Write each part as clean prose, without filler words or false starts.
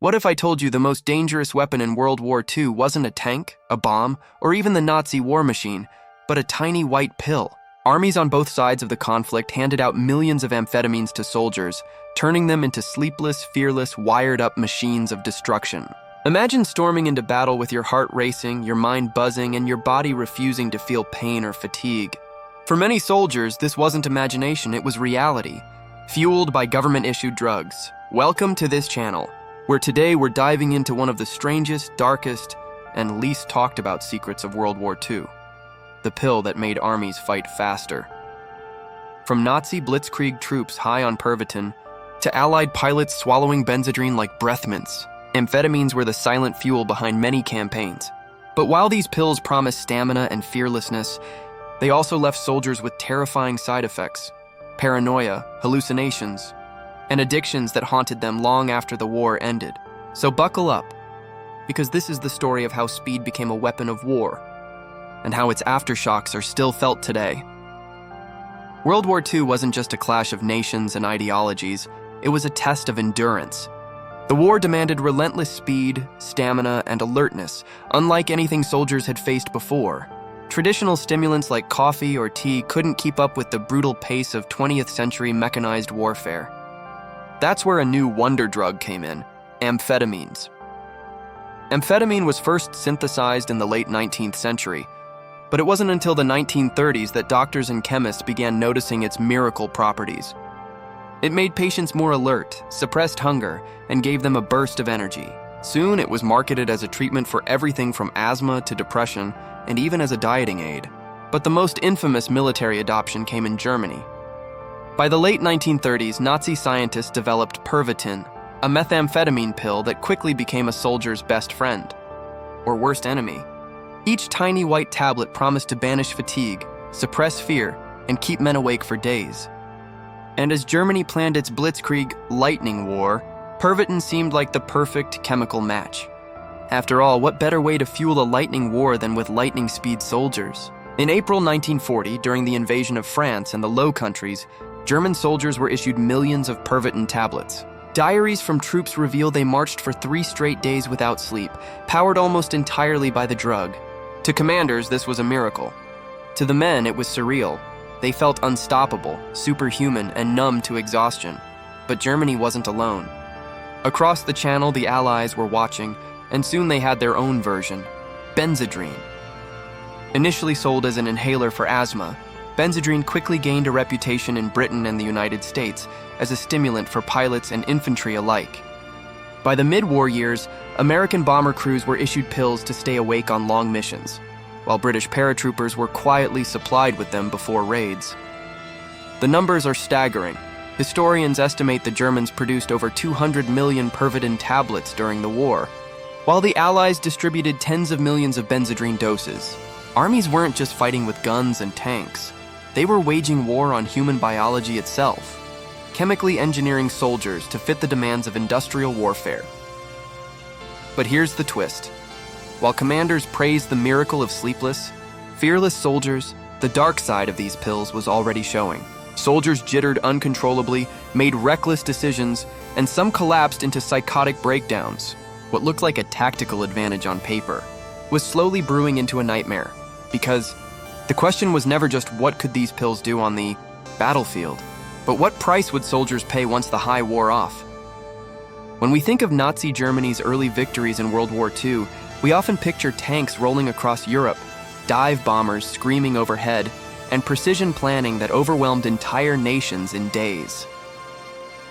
What if I told you the most dangerous weapon in World War II wasn't a tank, a bomb, or even the Nazi war machine, but a tiny white pill? Armies on both sides of the conflict handed out millions of amphetamines to soldiers, turning them into sleepless, fearless, wired-up machines of destruction. Imagine storming into battle with your heart racing, your mind buzzing, and your body refusing to feel pain or fatigue. For many soldiers, this wasn't imagination, it was reality, fueled by government-issued drugs. Welcome to this channel, where today we're diving into one of the strangest, darkest, and least talked about secrets of World War II. The pill that made armies fight faster. From Nazi blitzkrieg troops high on Pervitin, to Allied pilots swallowing Benzedrine like breath mints, amphetamines were the silent fuel behind many campaigns. But while these pills promised stamina and fearlessness, they also left soldiers with terrifying side effects, paranoia, hallucinations, and addictions that haunted them long after the war ended. So buckle up, because this is the story of how speed became a weapon of war, and how its aftershocks are still felt today. World War II wasn't just a clash of nations and ideologies, it was a test of endurance. The war demanded relentless speed, stamina, and alertness, unlike anything soldiers had faced before. Traditional stimulants like coffee or tea couldn't keep up with the brutal pace of 20th century mechanized warfare. That's where a new wonder drug came in, amphetamines. Amphetamine was first synthesized in the late 19th century, but it wasn't until the 1930s that doctors and chemists began noticing its miracle properties. It made patients more alert, suppressed hunger, and gave them a burst of energy. Soon, it was marketed as a treatment for everything from asthma to depression, and even as a dieting aid. But the most infamous military adoption came in Germany. By the late 1930s, Nazi scientists developed Pervitin, a methamphetamine pill that quickly became a soldier's best friend, or worst enemy. Each tiny white tablet promised to banish fatigue, suppress fear, and keep men awake for days. And as Germany planned its blitzkrieg lightning war, Pervitin seemed like the perfect chemical match. After all, what better way to fuel a lightning war than with lightning-speed soldiers? In April 1940, during the invasion of France and the Low Countries, German soldiers were issued millions of Pervitin tablets. Diaries from troops reveal they marched for 3 straight days without sleep, powered almost entirely by the drug. To commanders, this was a miracle. To the men, it was surreal. They felt unstoppable, superhuman, and numb to exhaustion. But Germany wasn't alone. Across the channel, the Allies were watching, and soon they had their own version, Benzedrine. Initially sold as an inhaler for asthma, Benzedrine quickly gained a reputation in Britain and the United States as a stimulant for pilots and infantry alike. By the mid-war years, American bomber crews were issued pills to stay awake on long missions, while British paratroopers were quietly supplied with them before raids. The numbers are staggering. Historians estimate the Germans produced over 200 million Pervitin tablets during the war, while the Allies distributed tens of millions of Benzedrine doses. Armies weren't just fighting with guns and tanks. They were waging war on human biology itself, chemically engineering soldiers to fit the demands of industrial warfare. But here's the twist. While commanders praised the miracle of sleepless, fearless soldiers, the dark side of these pills was already showing. Soldiers jittered uncontrollably, made reckless decisions, and some collapsed into psychotic breakdowns. What looked like a tactical advantage on paper was slowly brewing into a nightmare, because the question was never just what could these pills do on the battlefield, but what price would soldiers pay once the high wore off? When we think of Nazi Germany's early victories in World War II, we often picture tanks rolling across Europe, dive bombers screaming overhead, and precision planning that overwhelmed entire nations in days.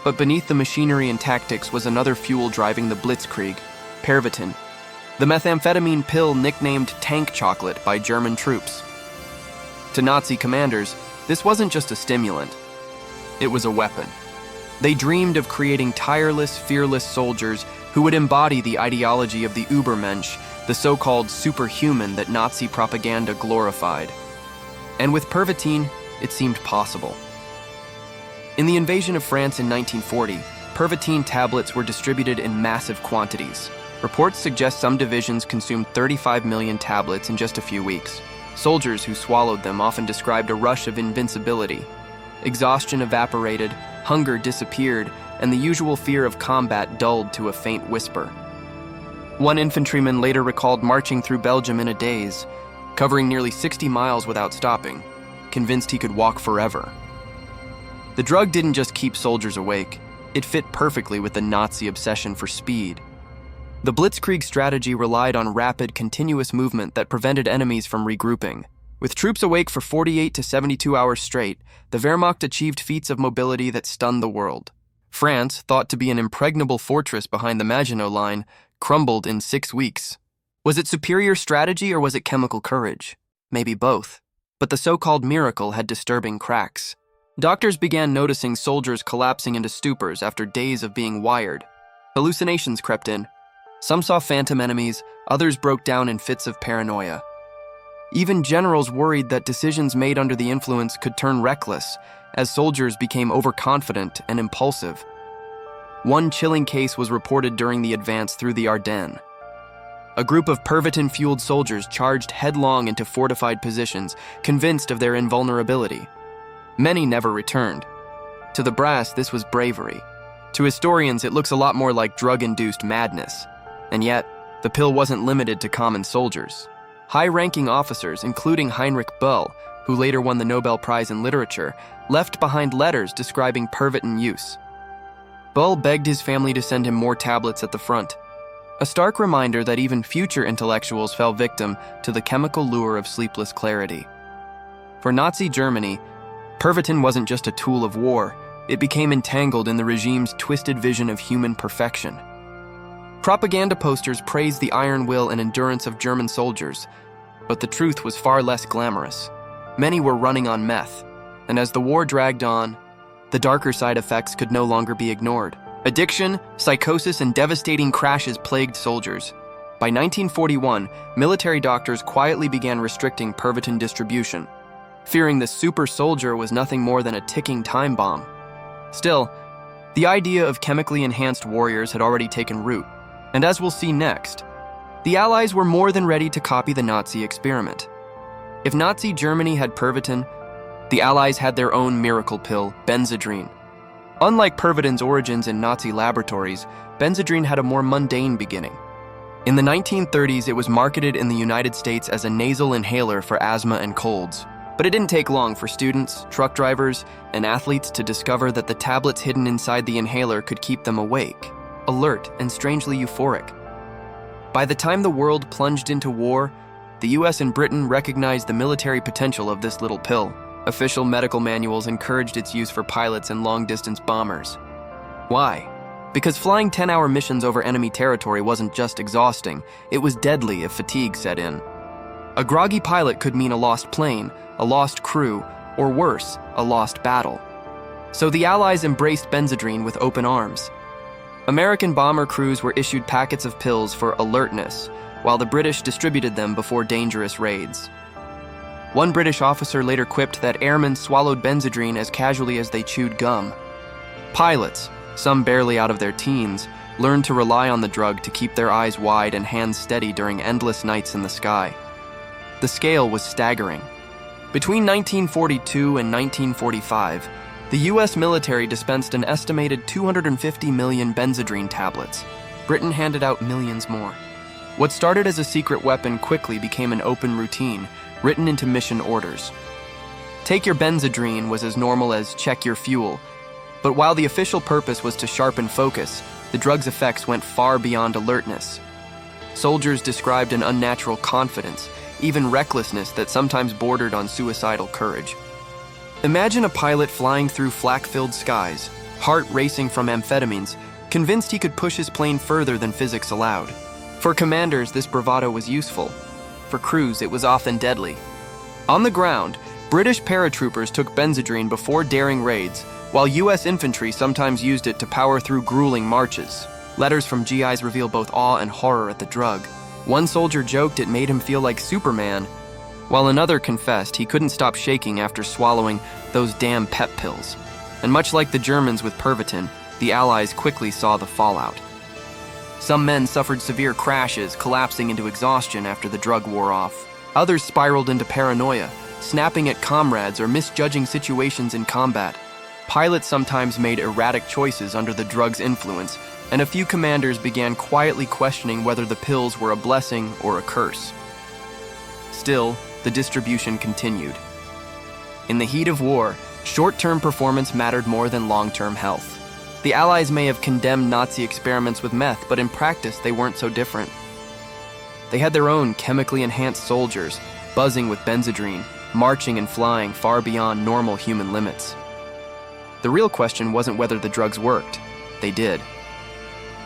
But beneath the machinery and tactics was another fuel driving the blitzkrieg, Pervitin, the methamphetamine pill nicknamed tank chocolate by German troops. To Nazi commanders, this wasn't just a stimulant. It was a weapon. They dreamed of creating tireless, fearless soldiers who would embody the ideology of the Übermensch, the so-called superhuman that Nazi propaganda glorified. And with Pervitin, it seemed possible. In the invasion of France in 1940, Pervitin tablets were distributed in massive quantities. Reports suggest some divisions consumed 35 million tablets in just a few weeks. Soldiers who swallowed them often described a rush of invincibility. Exhaustion evaporated, hunger disappeared, and the usual fear of combat dulled to a faint whisper. One infantryman later recalled marching through Belgium in a daze, covering nearly 60 miles without stopping, convinced he could walk forever. The drug didn't just keep soldiers awake, it fit perfectly with the Nazi obsession for speed. The Blitzkrieg strategy relied on rapid, continuous movement that prevented enemies from regrouping. With troops awake for 48 to 72 hours straight, the Wehrmacht achieved feats of mobility that stunned the world. France, thought to be an impregnable fortress behind the Maginot Line, crumbled in 6 weeks. Was it superior strategy or was it chemical courage? Maybe both. But the so-called miracle had disturbing cracks. Doctors began noticing soldiers collapsing into stupors after days of being wired. Hallucinations crept in. Some saw phantom enemies, others broke down in fits of paranoia. Even generals worried that decisions made under the influence could turn reckless, as soldiers became overconfident and impulsive. One chilling case was reported during the advance through the Ardennes. A group of Pervitin-fueled soldiers charged headlong into fortified positions, convinced of their invulnerability. Many never returned. To the brass, this was bravery. To historians, it looks a lot more like drug-induced madness. And yet, the pill wasn't limited to common soldiers. High-ranking officers, including Heinrich Böll, who later won the Nobel Prize in Literature, left behind letters describing Pervitin use. Böll begged his family to send him more tablets at the front. A stark reminder that even future intellectuals fell victim to the chemical lure of sleepless clarity. For Nazi Germany, Pervitin wasn't just a tool of war, it became entangled in the regime's twisted vision of human perfection. Propaganda posters praised the iron will and endurance of German soldiers, but the truth was far less glamorous. Many were running on meth, and as the war dragged on, the darker side effects could no longer be ignored. Addiction, psychosis, and devastating crashes plagued soldiers. By 1941, military doctors quietly began restricting Pervitin distribution, fearing the super soldier was nothing more than a ticking time bomb. Still, the idea of chemically enhanced warriors had already taken root, and as we'll see next, the Allies were more than ready to copy the Nazi experiment. If Nazi Germany had Pervitin, the Allies had their own miracle pill, Benzedrine. Unlike Pervitin's origins in Nazi laboratories, Benzedrine had a more mundane beginning. In the 1930s, it was marketed in the United States as a nasal inhaler for asthma and colds. But it didn't take long for students, truck drivers, and athletes to discover that the tablets hidden inside the inhaler could keep them awake, alert, and strangely euphoric. By the time the world plunged into war, the US and Britain recognized the military potential of this little pill. Official medical manuals encouraged its use for pilots and long-distance bombers. Why? Because flying 10-hour missions over enemy territory wasn't just exhausting, it was deadly if fatigue set in. A groggy pilot could mean a lost plane, a lost crew, or worse, a lost battle. So the Allies embraced Benzedrine with open arms. American bomber crews were issued packets of pills for alertness, while the British distributed them before dangerous raids. One British officer later quipped that airmen swallowed Benzedrine as casually as they chewed gum. Pilots, some barely out of their teens, learned to rely on the drug to keep their eyes wide and hands steady during endless nights in the sky. The scale was staggering. Between 1942 and 1945, the US military dispensed an estimated 250 million Benzedrine tablets. Britain handed out millions more. What started as a secret weapon quickly became an open routine, written into mission orders. Take your Benzedrine was as normal as check your fuel, but while the official purpose was to sharpen focus, the drug's effects went far beyond alertness. Soldiers described an unnatural confidence, even recklessness that sometimes bordered on suicidal courage. Imagine a pilot flying through flak-filled skies, heart racing from amphetamines, convinced he could push his plane further than physics allowed. For commanders, this bravado was useful. For crews, it was often deadly. On the ground, British paratroopers took Benzedrine before daring raids, while US infantry sometimes used it to power through grueling marches. Letters from GIs reveal both awe and horror at the drug. One soldier joked it made him feel like Superman, while another confessed he couldn't stop shaking after swallowing those damn pep pills. And much like the Germans with Pervitin, the Allies quickly saw the fallout. Some men suffered severe crashes, collapsing into exhaustion after the drug wore off. Others spiraled into paranoia, snapping at comrades or misjudging situations in combat. Pilots sometimes made erratic choices under the drug's influence, and a few commanders began quietly questioning whether the pills were a blessing or a curse. Still, the distribution continued. In the heat of war, short-term performance mattered more than long-term health. The Allies may have condemned Nazi experiments with meth, but in practice they weren't so different. They had their own chemically enhanced soldiers, buzzing with Benzedrine, marching and flying far beyond normal human limits. The real question wasn't whether the drugs worked. They did.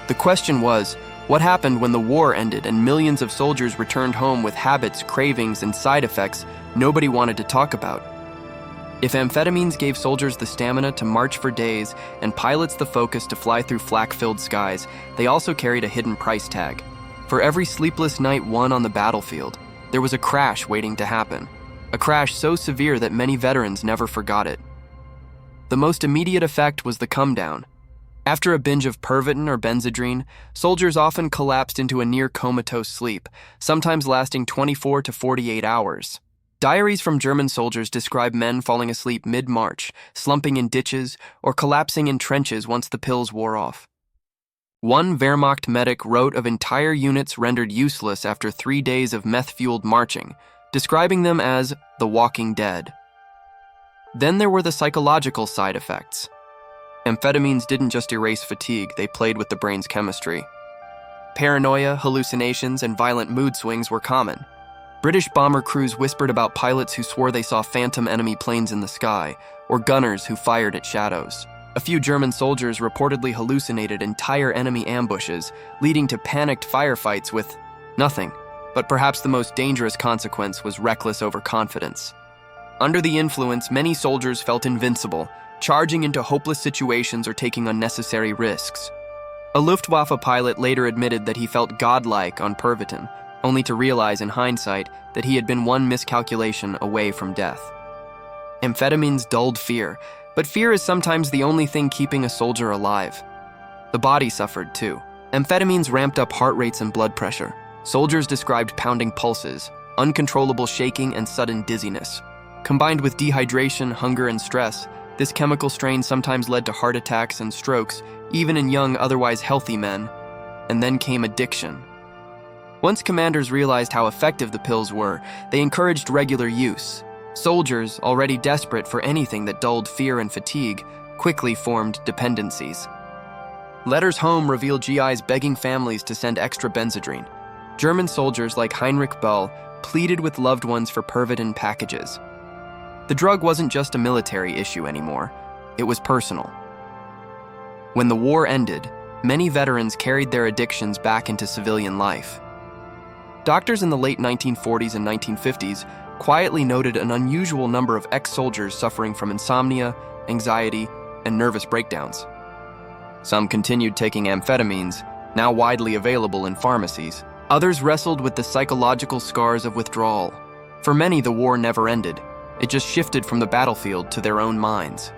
The question was, what happened when the war ended and millions of soldiers returned home with habits, cravings, and side effects nobody wanted to talk about? If amphetamines gave soldiers the stamina to march for days and pilots the focus to fly through flak-filled skies, they also carried a hidden price tag. For every sleepless night won on the battlefield, there was a crash waiting to happen. A crash so severe that many veterans never forgot it. The most immediate effect was the come-down. After a binge of Pervitin or Benzedrine, soldiers often collapsed into a near-comatose sleep, sometimes lasting 24 to 48 hours. Diaries from German soldiers describe men falling asleep mid-march, slumping in ditches, or collapsing in trenches once the pills wore off. One Wehrmacht medic wrote of entire units rendered useless after 3 days of meth-fueled marching, describing them as the walking dead. Then there were the psychological side effects. Amphetamines didn't just erase fatigue, they played with the brain's chemistry. Paranoia, hallucinations, and violent mood swings were common. British bomber crews whispered about pilots who swore they saw phantom enemy planes in the sky, or gunners who fired at shadows. A few German soldiers reportedly hallucinated entire enemy ambushes, leading to panicked firefights with nothing. But perhaps the most dangerous consequence was reckless overconfidence. Under the influence, many soldiers felt invincible, charging into hopeless situations or taking unnecessary risks. A Luftwaffe pilot later admitted that he felt godlike on Pervitin, only to realize in hindsight that he had been one miscalculation away from death. Amphetamines dulled fear, but fear is sometimes the only thing keeping a soldier alive. The body suffered too. Amphetamines ramped up heart rates and blood pressure. Soldiers described pounding pulses, uncontrollable shaking, and sudden dizziness. Combined with dehydration, hunger, and stress, this chemical strain sometimes led to heart attacks and strokes, even in young, otherwise healthy men. And then came addiction. Once commanders realized how effective the pills were, they encouraged regular use. Soldiers, already desperate for anything that dulled fear and fatigue, quickly formed dependencies. Letters home revealed GIs begging families to send extra Benzedrine. German soldiers like Heinrich Böll pleaded with loved ones for Pervitin packages. The drug wasn't just a military issue anymore, it was personal. When the war ended, many veterans carried their addictions back into civilian life. Doctors in the late 1940s and 1950s quietly noted an unusual number of ex-soldiers suffering from insomnia, anxiety, and nervous breakdowns. Some continued taking amphetamines, now widely available in pharmacies. Others wrestled with the psychological scars of withdrawal. For many, the war never ended. It just shifted from the battlefield to their own minds.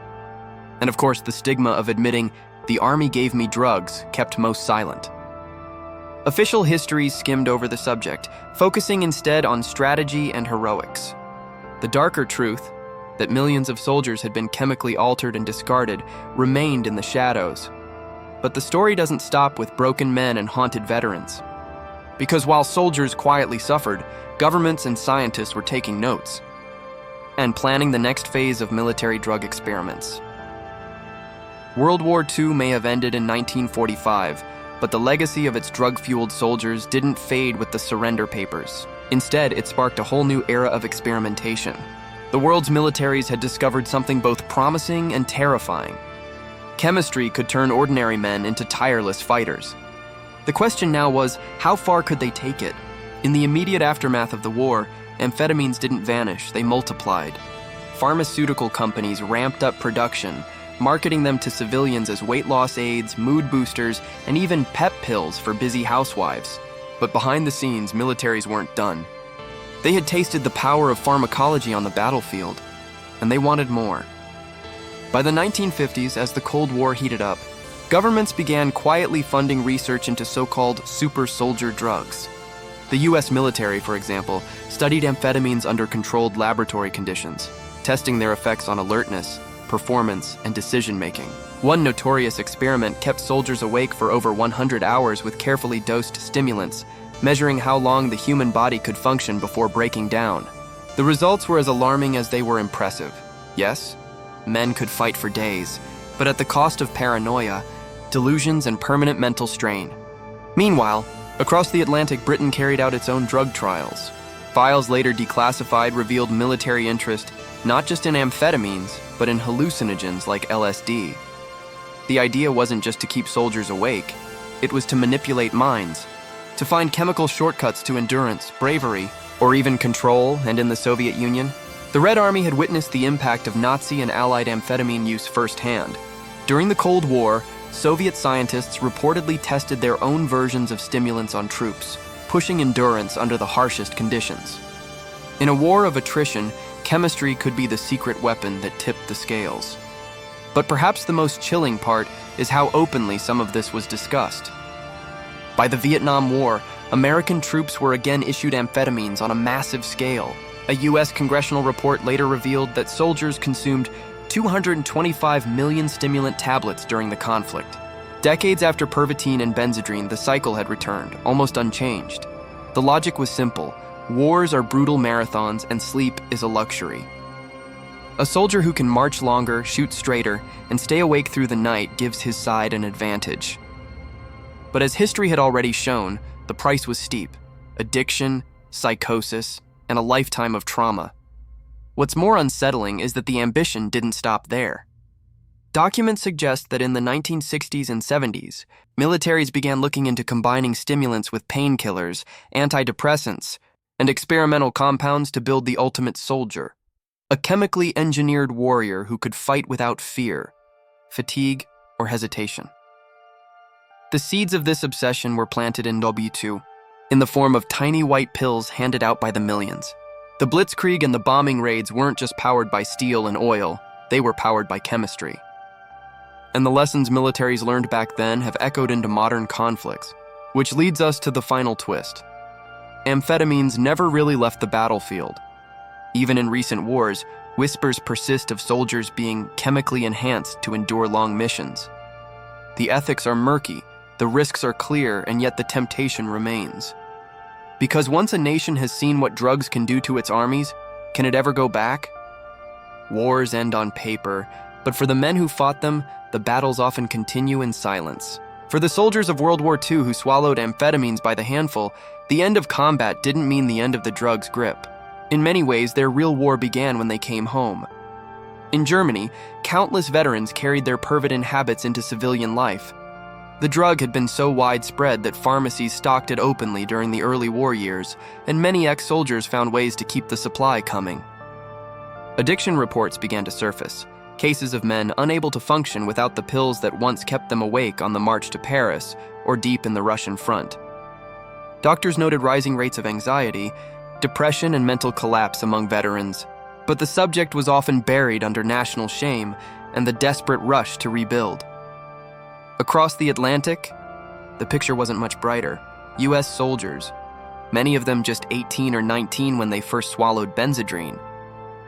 And of course, the stigma of admitting, "The Army gave me drugs," kept most silent. Official histories skimmed over the subject, focusing instead on strategy and heroics. The darker truth, that millions of soldiers had been chemically altered and discarded, remained in the shadows. But the story doesn't stop with broken men and haunted veterans. Because while soldiers quietly suffered, governments and scientists were taking notes and planning the next phase of military drug experiments. World War II may have ended in 1945, but the legacy of its drug-fueled soldiers didn't fade with the surrender papers. Instead, it sparked a whole new era of experimentation. The world's militaries had discovered something both promising and terrifying. Chemistry could turn ordinary men into tireless fighters. The question now was, how far could they take it? In the immediate aftermath of the war, amphetamines didn't vanish, they multiplied. Pharmaceutical companies ramped up production, marketing them to civilians as weight loss aids, mood boosters, and even pep pills for busy housewives. But behind the scenes, militaries weren't done. They had tasted the power of pharmacology on the battlefield, and they wanted more. By the 1950s, as the Cold War heated up, governments began quietly funding research into so-called super soldier drugs. The US military, for example, studied amphetamines under controlled laboratory conditions, testing their effects on alertness, performance, and decision-making. One notorious experiment kept soldiers awake for over 100 hours with carefully dosed stimulants, measuring how long the human body could function before breaking down. The results were as alarming as they were impressive. Yes, men could fight for days, but at the cost of paranoia, delusions, and permanent mental strain. Meanwhile, across the Atlantic, Britain carried out its own drug trials. Files later declassified revealed military interest not just in amphetamines, but in hallucinogens like LSD. The idea wasn't just to keep soldiers awake, it was to manipulate minds, to find chemical shortcuts to endurance, bravery, or even control. And in the Soviet Union, the Red Army had witnessed the impact of Nazi and Allied amphetamine use firsthand. During the Cold War, Soviet scientists reportedly tested their own versions of stimulants on troops, pushing endurance under the harshest conditions. In a war of attrition, chemistry could be the secret weapon that tipped the scales. But perhaps the most chilling part is how openly some of this was discussed. By the Vietnam War, American troops were again issued amphetamines on a massive scale. A U.S. congressional report later revealed that soldiers consumed 225 million stimulant tablets during the conflict. Decades after Pervitin and Benzedrine, the cycle had returned, almost unchanged. The logic was simple. Wars are brutal marathons, and sleep is a luxury. A soldier who can march longer, shoot straighter, and stay awake through the night gives his side an advantage. But as history had already shown, the price was steep: addiction, psychosis, and a lifetime of trauma. What's more unsettling is that the ambition didn't stop there. Documents suggest that in the 1960s and 70s, militaries began looking into combining stimulants with painkillers, antidepressants, and experimental compounds to build the ultimate soldier, a chemically engineered warrior who could fight without fear, fatigue, or hesitation. The seeds of this obsession were planted in WWII, in the form of tiny white pills handed out by the millions. The blitzkrieg and the bombing raids weren't just powered by steel and oil, they were powered by chemistry. And the lessons militaries learned back then have echoed into modern conflicts, which leads us to the final twist. Amphetamines never really left the battlefield. Even in recent wars, whispers persist of soldiers being chemically enhanced to endure long missions. The ethics are murky, the risks are clear, and yet the temptation remains. Because once a nation has seen what drugs can do to its armies, can it ever go back? Wars end on paper, but for the men who fought them, the battles often continue in silence. For the soldiers of World War II who swallowed amphetamines by the handful, the end of combat didn't mean the end of the drug's grip. In many ways, their real war began when they came home. In Germany, countless veterans carried their Pervitin habits into civilian life. The drug had been so widespread that pharmacies stocked it openly during the early war years, and many ex-soldiers found ways to keep the supply coming. Addiction reports began to surface, cases of men unable to function without the pills that once kept them awake on the march to Paris or deep in the Russian front. Doctors noted rising rates of anxiety, depression, and mental collapse among veterans, but the subject was often buried under national shame and the desperate rush to rebuild. Across the Atlantic, the picture wasn't much brighter. U.S. soldiers, many of them just 18 or 19 when they first swallowed Benzedrine,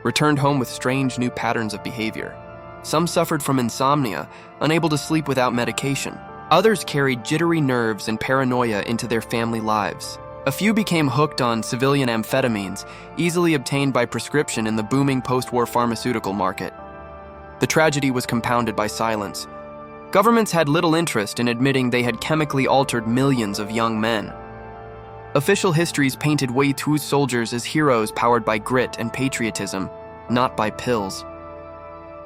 returned home with strange new patterns of behavior. Some suffered from insomnia, unable to sleep without medication. Others carried jittery nerves and paranoia into their family lives. A few became hooked on civilian amphetamines, easily obtained by prescription in the booming post-war pharmaceutical market. The tragedy was compounded by silence. Governments had little interest in admitting they had chemically altered millions of young men. Official histories painted WWII soldiers as heroes powered by grit and patriotism, not by pills.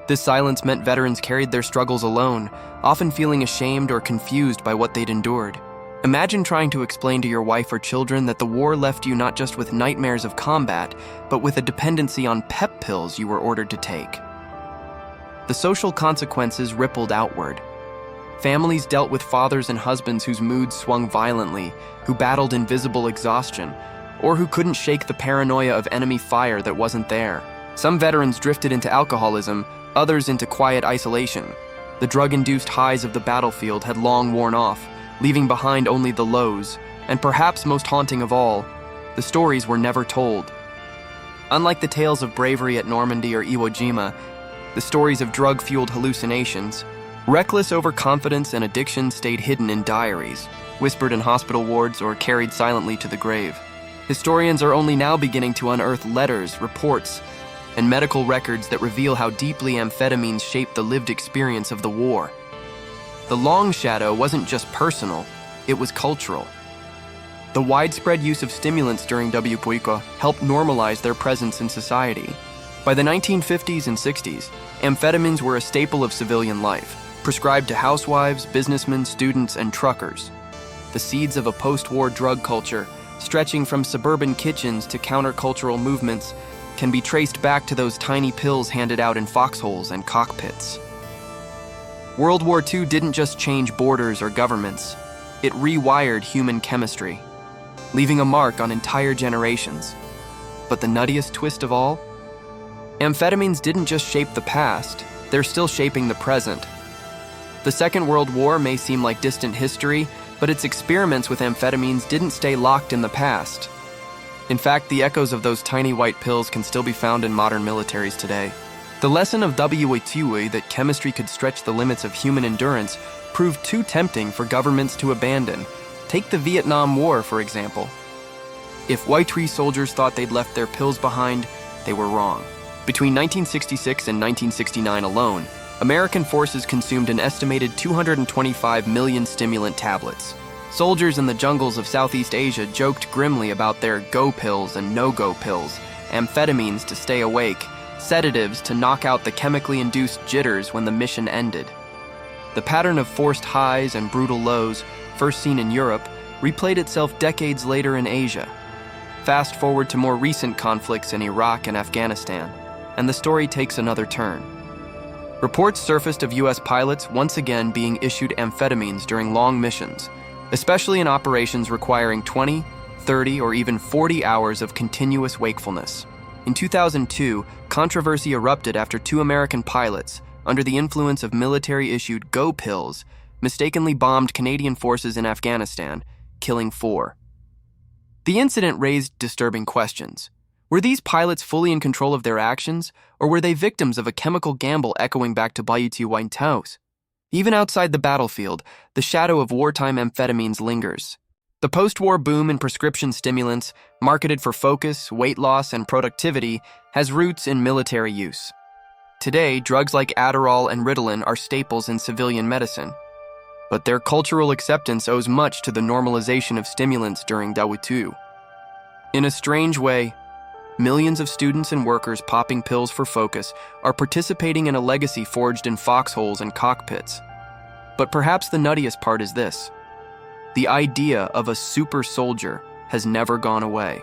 This silence meant veterans carried their struggles alone, often feeling ashamed or confused by what they'd endured. Imagine trying to explain to your wife or children that the war left you not just with nightmares of combat, but with a dependency on pep pills you were ordered to take. The social consequences rippled outward. Families dealt with fathers and husbands whose moods swung violently, who battled invisible exhaustion, or who couldn't shake the paranoia of enemy fire that wasn't there. Some veterans drifted into alcoholism, others into quiet isolation. The drug-induced highs of the battlefield had long worn off, leaving behind only the lows, and perhaps most haunting of all, the stories were never told. Unlike the tales of bravery at Normandy or Iwo Jima, the stories of drug-fueled hallucinations. Reckless overconfidence and addiction stayed hidden in diaries, whispered in hospital wards, or carried silently to the grave. Historians are only now beginning to unearth letters, reports, and medical records that reveal how deeply amphetamines shaped the lived experience of the war. The long shadow wasn't just personal, it was cultural. The widespread use of stimulants during WWII helped normalize their presence in society. By the 1950s and 60s, amphetamines were a staple of civilian life, prescribed to housewives, businessmen, students, and truckers. The seeds of a post-war drug culture, stretching from suburban kitchens to countercultural movements, can be traced back to those tiny pills handed out in foxholes and cockpits. World War II didn't just change borders or governments, it rewired human chemistry, leaving a mark on entire generations. But the nuttiest twist of all? Amphetamines didn't just shape the past, they're still shaping the present. The Second World War may seem like distant history, but its experiments with amphetamines didn't stay locked in the past. In fact, the echoes of those tiny white pills can still be found in modern militaries today. The lesson of WWII that chemistry could stretch the limits of human endurance proved too tempting for governments to abandon. Take the Vietnam War, for example. If WWII soldiers thought they'd left their pills behind, they were wrong. Between 1966 and 1969 alone, American forces consumed an estimated 225 million stimulant tablets. Soldiers in the jungles of Southeast Asia joked grimly about their go pills and no-go pills, amphetamines to stay awake, sedatives to knock out the chemically induced jitters when the mission ended. The pattern of forced highs and brutal lows, first seen in Europe, replayed itself decades later in Asia. Fast forward to more recent conflicts in Iraq and Afghanistan, and the story takes another turn. Reports surfaced of U.S. pilots once again being issued amphetamines during long missions, especially in operations requiring 20, 30, or even 40 hours of continuous wakefulness. In 2002, controversy erupted after two American pilots, under the influence of military-issued go pills, mistakenly bombed Canadian forces in Afghanistan, killing 4. The incident raised disturbing questions. Were these pilots fully in control of their actions, or were they victims of a chemical gamble echoing back to WWII? Even outside the battlefield, the shadow of wartime amphetamines lingers. The post-war boom in prescription stimulants, marketed for focus, weight loss, and productivity, has roots in military use. Today, drugs like Adderall and Ritalin are staples in civilian medicine. But their cultural acceptance owes much to the normalization of stimulants during WWII. In a strange way, millions of students and workers popping pills for focus are participating in a legacy forged in foxholes and cockpits. But perhaps the nuttiest part is this. The idea of a super soldier has never gone away.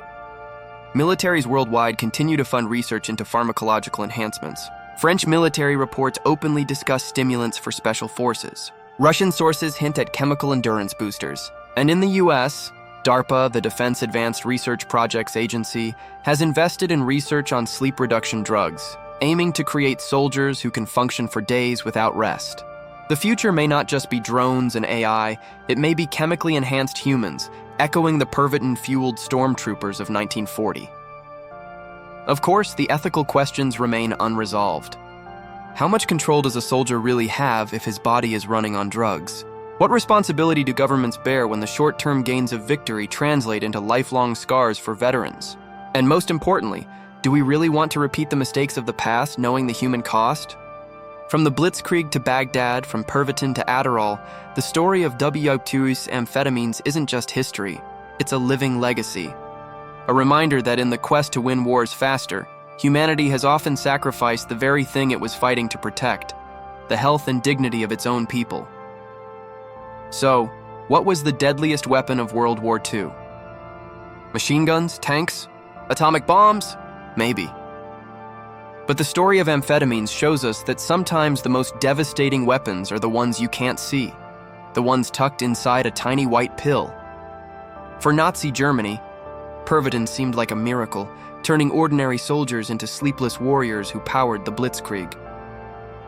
Militaries worldwide continue to fund research into pharmacological enhancements. French military reports openly discuss stimulants for special forces. Russian sources hint at chemical endurance boosters. And in the US, DARPA, the Defense Advanced Research Projects Agency, has invested in research on sleep reduction drugs, aiming to create soldiers who can function for days without rest. The future may not just be drones and AI, it may be chemically enhanced humans, echoing the Pervitin-fueled stormtroopers of 1940. Of course, the ethical questions remain unresolved. How much control does a soldier really have if his body is running on drugs? What responsibility do governments bear when the short-term gains of victory translate into lifelong scars for veterans? And most importantly, do we really want to repeat the mistakes of the past, knowing the human cost? From the Blitzkrieg to Baghdad, from Pervitin to Adderall, the story of WWII's amphetamines isn't just history, it's a living legacy. A reminder that in the quest to win wars faster, humanity has often sacrificed the very thing it was fighting to protect, the health and dignity of its own people. So, what was the deadliest weapon of World War II? Machine guns? Tanks? Atomic bombs? Maybe. But the story of amphetamines shows us that sometimes the most devastating weapons are the ones you can't see, the ones tucked inside a tiny white pill. For Nazi Germany, Pervitin seemed like a miracle, turning ordinary soldiers into sleepless warriors who powered the Blitzkrieg.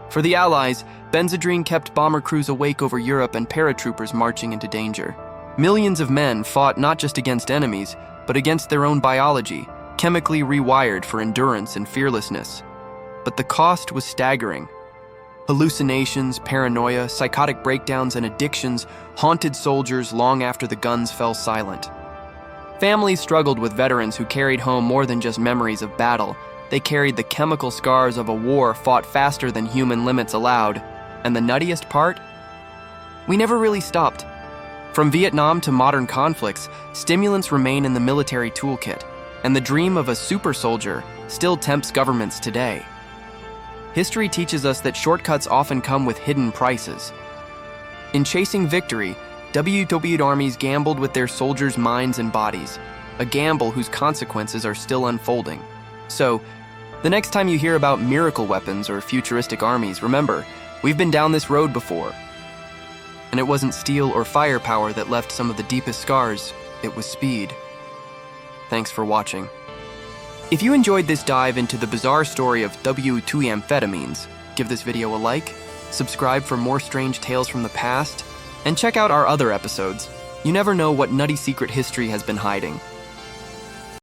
For the Allies, Benzedrine kept bomber crews awake over Europe and paratroopers marching into danger. Millions of men fought not just against enemies, but against their own biology, chemically rewired for endurance and fearlessness. but the cost was staggering. Hallucinations, paranoia, psychotic breakdowns, and addictions haunted soldiers long after the guns fell silent. Families struggled with veterans who carried home more than just memories of battle. They carried the chemical scars of a war fought faster than human limits allowed. And the nuttiest part? We never really stopped. From Vietnam to modern conflicts, stimulants remain in the military toolkit, and the dream of a super soldier still tempts governments today. History teaches us that shortcuts often come with hidden prices. In chasing victory, WWII armies gambled with their soldiers' minds and bodies, a gamble whose consequences are still unfolding. So, the next time you hear about miracle weapons or futuristic armies, remember, we've been down this road before. And it wasn't steel or firepower that left some of the deepest scars, it was speed. Thanks for watching. If you enjoyed this dive into the bizarre story of WWII amphetamines, give this video a like, subscribe for more strange tales from the past, and check out our other episodes. You never know what nutty secret history has been hiding.